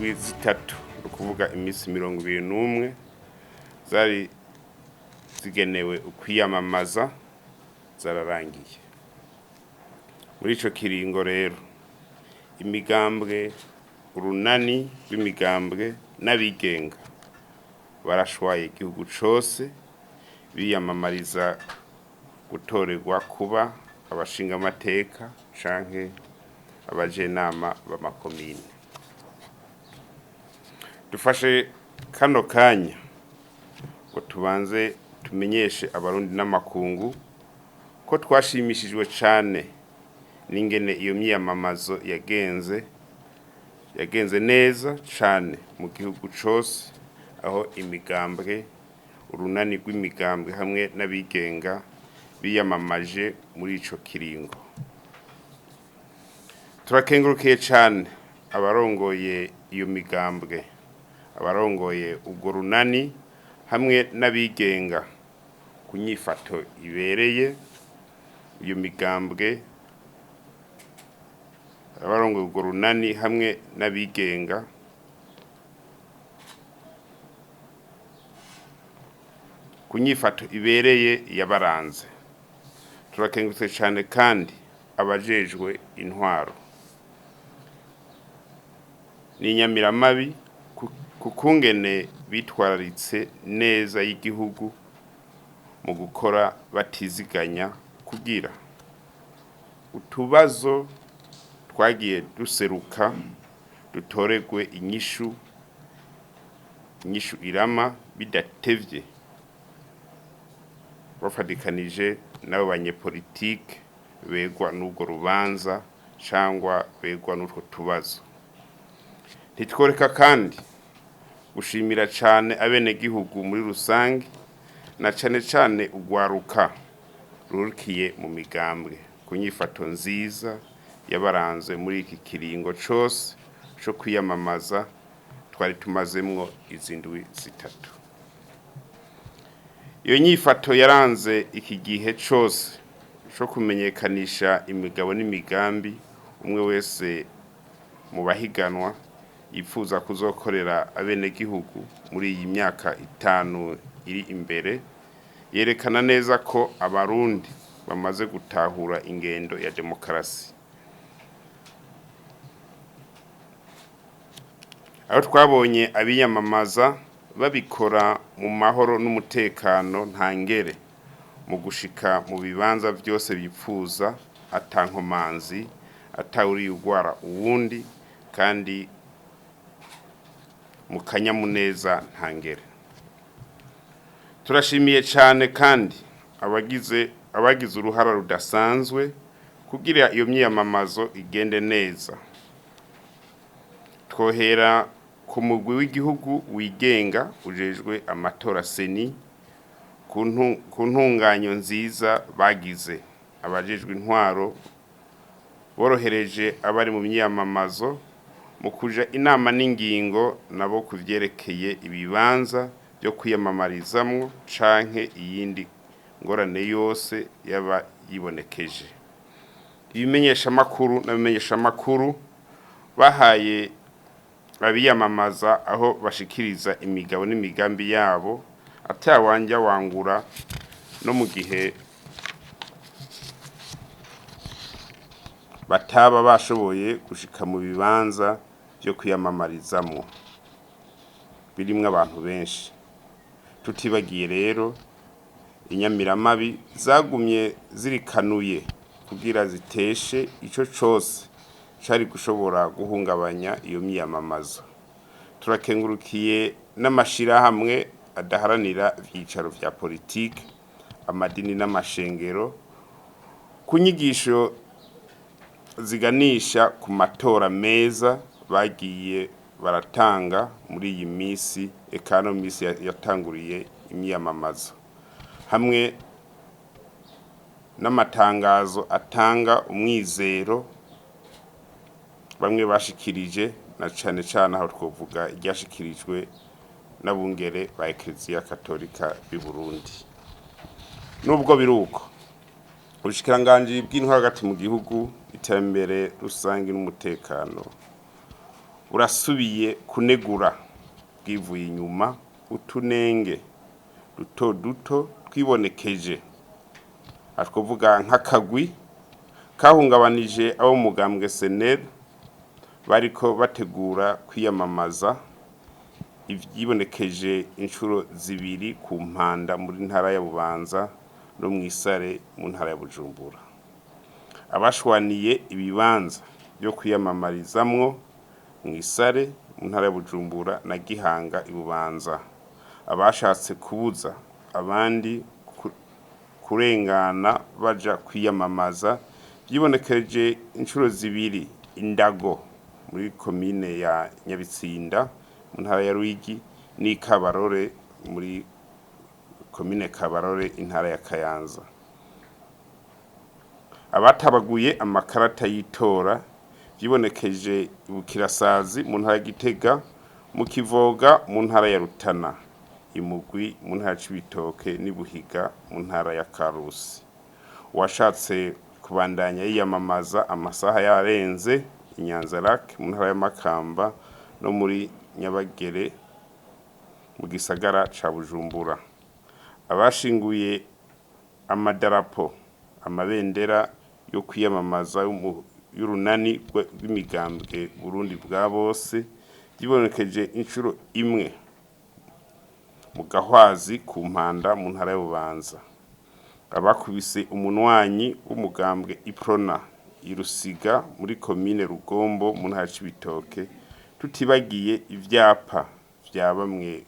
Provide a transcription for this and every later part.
indwi zitatu ukuvuga imisi 21 zari zigenewe ukwiyamamaza zararangiye. Muri ico kiringo rero imigambwe urunani rw'imigambwe n'abigenga barashwaye igihugu cose biyamamariza gutorerwa kuba abashinga amateka canke abajenama b'amakomine. Dufashe kano kanya ngo tubanze tumenyeshe abarundi n'amakungu ko twashimishijwe cane n'ingene iyo myiyamamazo yagenze neza cane mu gihugu cose, aho imigambwe urunani rw'imigambwe hamwe n'abigenga biyamamaje muri ico kiringo. Turakengurukiye cane abarongoye iyo migambwe, abarongoye urwo runani hamwe n'abigenga ku nyifato ibereye. Iyo migambwe abarongoye urwo runani hamwe n'abigenga ku nyifato ibereye yabaranze. Turakengurutse cane kandi abajejwe intwaro n'inyamiramabi kukungene bitwararitse neza y'igihugu mu gukora batiziganya kugira utubazo twagiye duseruka dutoregwe inyishu irama bidatevye, bafadikanije n'abo banyepolitike begwa n'urwo rubanza cangwa begwa n'utwo tubazo. Ntitworeka kandi gushimira cane abenegihugu muri rusange na cane ugwaruka rurukiye mu migambwe ku nyifato nziza yabaranze muri iki kiringo cose co kwiyamamaza twari tumazemwo izindwi zitatu. Iyo nyifato yaranze iki gihe cose co kumenyekanisha imigabo n'imigambi umwe wese mu bahiganwa yifuza kuzokorera abenegihugu muri iyi myaka 5 iri imbere, yerekana neza ko abarundi bamaze gutahura ingendo ya demokarasi. Aho twabonye abiyamamaza babikora mu mahoro n'umutekano ntangere mu gushika mu bibanza byose bipfuza atankomanzi atawuri ugwara uwundi kandi mu kanyamuneza ntangere. Turashimiye cane kandi abagize uruhara rudasanzwe kugira iyo myiyamamazo igende neza. Twohera ku mugwi w'igihugu wigenga ujejwe amatora seni ku ntunganyo nziza bagize. Abajejwe intwaro borohereje abari mu myiyamamazo mu kuja inama n'ingingo nabo kuvyerekeye ibibanza byo kwiyamamarizamwo canke iyindi ngorane yose yaba yibonekeje. Ibimenyesha makuru n'abimenyesha makuru bahaye abiyamamaza aho bashikiriza imigabo n'imigambi yabo atawanja wangura no mu gihe bataba bashoboye gushika mu bibanza byo kwiyamamarizamwo birimwe abantu benshi. Tutibagiye rero inyamiramabi zagumye zirikanuye kugira ziteshe ico cose cari gushobora guhungabanya iyo myiyamamazo. Turakengurukiye n'amashirahamwe adaharanira ivyicaro vya politike, amadini n'amashengero ku nyigisho ziganisha ku matora meza bagiye baratanga muri iyi misi ekano misi yatanguriye imyiyamamazo, hamwe n'amatangazo atanga umwizero bamwe bashikirije na cane aho twovuga iryashikirijwe n'abungere ba Eklezia Katolika b'i Burundi. Nubwo biruko ubushikiranganji bw'intwaro hagati mu gihugu iterambere rusangi n'umutekano burasubiye kunegura bwivuye inyuma utunenge duto duto twibonekeje, twavuga nk'akagwi kahungabanije abo mugambwe SNL bariko bategura kwiyamamaza ivyibonekeje inshuro zibiri ku mpanda muri ntara ya Bubanza no mwisare mu ntara ya Bujumbura. Abashwaniye ibibanza byo kwiyamamarizamwo mwisare mu ntara ya Bujumbura na Gihanga ibubanza, abashatse kubuza abandi kurengana baja kwiyamamaza vyibonekeje inshuro zibiri Indago muri komine ya Nyabitsinda mu ntara ya Ruyigi ni Kabarore muri komine Kabarore intara ya Kayanza. Abatabaguye amakarata y'itora vyibonekeje Bukirasazi mu ntara ya Gitega, mu Kivoga mu ntara ya Rutana, Imugwi mu ntara ya Cibitoke n'Ibuhiga mu ntara ya Karusi. Washatse kubandanya yiyamamaza amasaha yarenze Inyanzarake mu ntara ya Makamba no muri Nyabagere mu gisagara ca Bujumbura. Abashinguye amadarapo amabendera yo kwiyamamaza y'urunani rw'imigambwe Burundi bwa bose vyibonekeje inshuro imwe mu Gahwazi ku mpanda mu ntara ya Bubanza. Abakubise umunwanyi w'umugambwe Iprona irusiga muri komine Rugombo mu ntara ya Cibitoke, tutibagiye ivyapa vya bamwe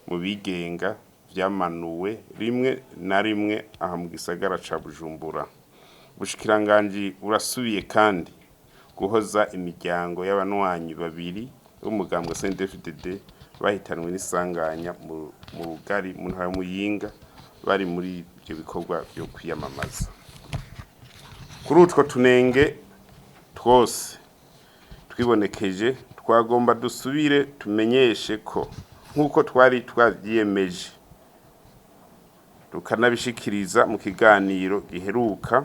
mu bigenga vyamanuwe rimwe na rimwe aha mu gisagara ca Bujumbura. Ubushikiranganji burasubiye kandi guhoza imiryango y'abanwanyi babiri b'umugambwe CNDD-FDD bahitanwe n'isanganya mu Rugari mu ntara ya Muyinga bari muri ibyo bikorwa byo kwiyamamaza. Kuri utwo tunenge twose twibonekeje twagomba dusubire tumenyeshe ko nk'uko twari twavyiyemeje tukanabishikiriza mu kiganiro giheruka,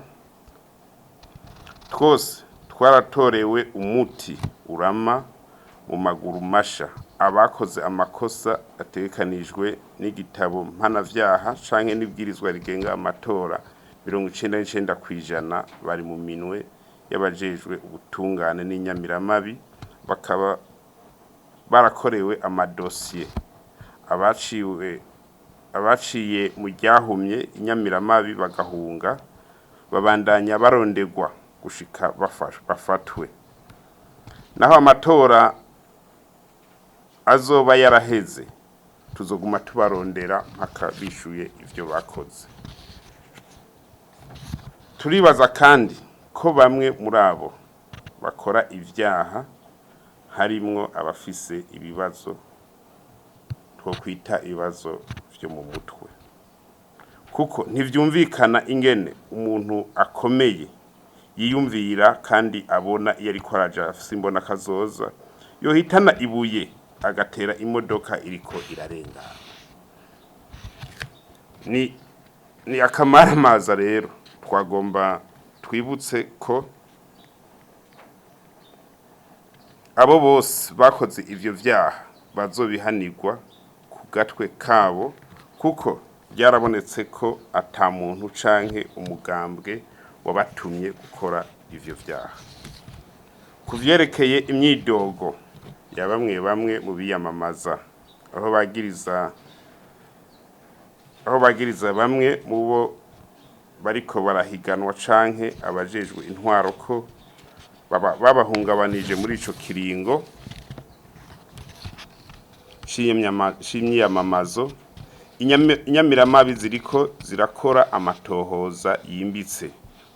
twose twaratorewe umuti urama mu maguru masha abakoze amakosa ategekanijwe n'igitabo mpanavyaha canke n'ibwirizwa rigenga amatora 99% bari mu minwe y'abajejwe ubutungane n'inyamiramabi, bakaba barakorewe amadosiye. Abaciye mu ryahumye inyamiramabi bagahunga babandanya barondegwa gushika bafatwe. Naho amatora azoba yaraheze tuzoguma tubarondera mpaka bishuye ivyo bakoze. Turibaza kandi ko bamwe muri abo bakora ivyaha harimwo abafise ibibazo two kwita ibibazo vyo mu mutwe, kuko ntivyumvikana ingene umuntu akomeye yiyumvira kandi abona iyo ariko araja afise imbona kazoza yohitana ibuye agatera imodoka iriko irarengana. Ni akamaramaza rero. Twagomba twibutse ko abo bose bakoze ivyo vyaha bazobihanirwa ku gatwe kabo, kuko byarabonetse ko ata muntu canke umugambwe wabatumye gukora ivyo vyaha. Kuvyerekeye imyidogo ya bamwe mu biyamamaza, aho bagiriza bamwe mu bo bariko barahiganwa canke abajejwe intwaro ko babahungabanije muri ico kiringo c'imyamamazo. Inyamiramabi ziriko zirakora amatohoza yimbitse.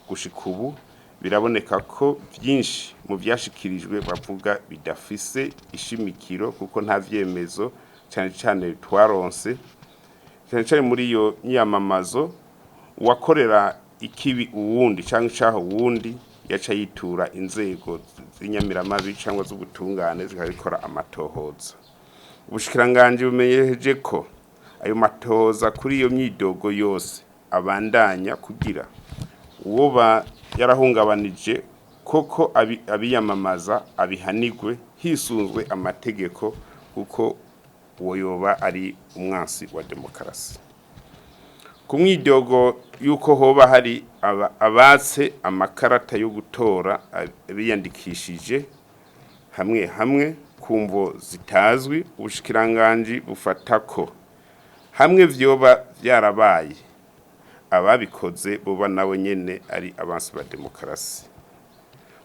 Gushika ubu biraboneka ko vyinshi mu vyashikirijwe bavuga bidafise ishimikiro, kuko nta vyemezo cane twaronse. Cane muri iyo nyamamazo uwakorera ikibi uwundi canke caho uwundi yaca yitura inzego z'inyamiramabi cyangwa z'ubutungane zikabikora amatohoza. Ubushikiranganji bumenyeje ko ayo matohoza kuri iyo myidogo yose abandanya kugira uwo yarahungabanije koko abiyamamaza abihanigwe hisunzwe amategeko kuko uwo yoba ari umwansi wa demokarasi. Ku mwidogo yuko hoba hari abatse amakarata yo gutora biyandikishije hamwe hamwe kumvo zitazwi, ubushikiranganji bufata ko hamwe vyoba vyarabaye ababikoze boba nawe nyene ari abansi ba demokarasi,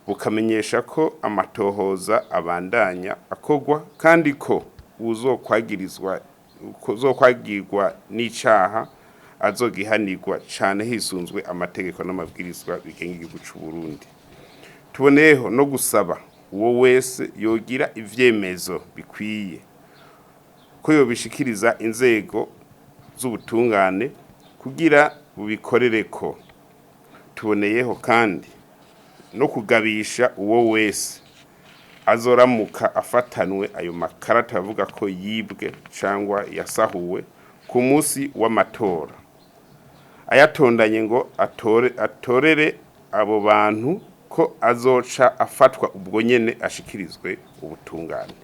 bukamenyesha ko amatohoza abandanya akogwa kandi ko uzokwagirwa n'icaha azogihanirwa cane hisunzwe amategeko n'amabwirizwa bigenga igihugu c'u Burundi. Tuboneyeho no gusaba uwo wese yogira ivyemezo bikwiye ko yobishikiriza inzego z'ubutungane kugira bubikorereko. Tuboneyeho kandi no kugabisha uwo wese azoramuka afatanwe ayo makarata bavuga ko yibwe cangwa yasahuwe ku munsi w'amatora, ayatondanye ngo atorere abo bantu ko azoca afatwa ubwo nyene ashikirizwe ubutungane.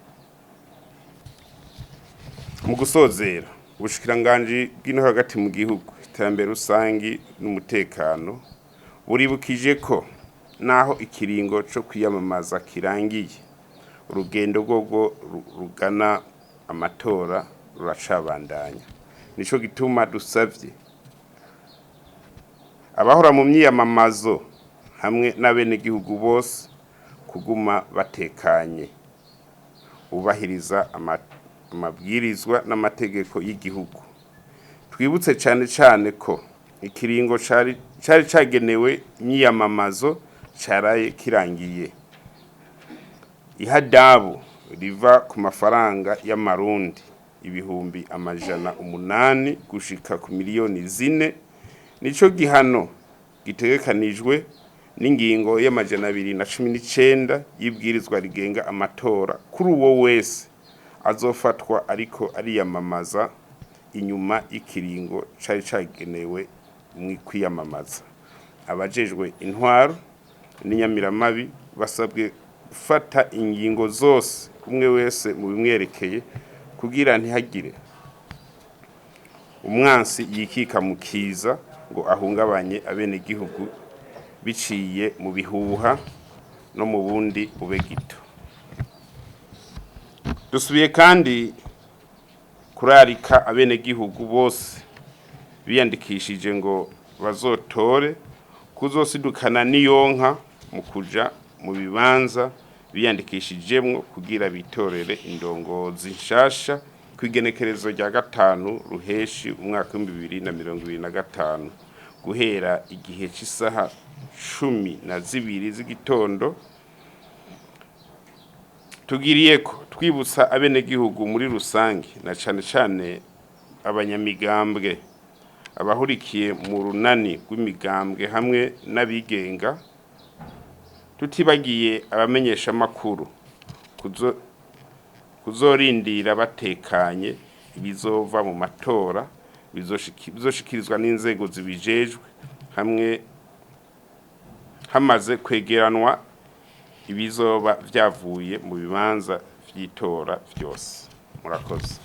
Mu gusozera, ubushikiranganji bw'intwaro hagati mu gihugu, iterambere rusangi n'umutekano buribukije ko naho ikiringo co kwiyamamaza kirangiye, urugendo rwo rugana amatora ruracabandanya. Nico gituma dusavye abahora mu myiyamamazo hamwe n'abenegihugu bose kuguma batekanye, ubahiriza amabwirizwa n'amategeko y'igihugu. Twibutse cane ko ikiringo cari cagenewe imyiyamamazo caraye kirangiye. Ihadabu riva ku mafaranga y'amarundi ibihumbi 800 gushika ku miliyoni 4 nico gihano gitegekanijwe n'ingingo y'219 y'ibwirizwa rigenga amatora kuri uwo wese azofatwa ariko ariyamamaza inyuma y'ikiringo cari cagenewe mu kwiyamamaza. Abajejwe intwaro n'inyamiramabi basabwe gufata ingingo zose umwe wese mu bimwerekeye kugira ntihagire umwansi yikika mu kiza ngo ahungabanye abenegihugu biciye mu bihuha no mu bundi bube gito. Dusubiye kandi kurarika abenegihugu bose biyandikishije ngo bazotore kuzosidukana n'iyonka mu kuja mu bibanza biyandikishijemwo kugira bitorere indongozi nshasha kwigenekerezo rya 5 ruheshi umwaka wa 2025 guhera igihe c'isaha 12 z'igitondo. Tugiriyeko twibutsa abenegihugu muri rusangi na cane abanyamigambwe abahurikiye mu runani rw'imigambwe hamwe n'abigenga, tutibagiye abamenyesha makuru kuzorindira batekanye ibizova mu matora bizoshikirizwa n'inzego zibijejwe hamwe hamaze kwegeranwa ibizoba vyavuye mu bibanza vy'itora vyose. Murakoze.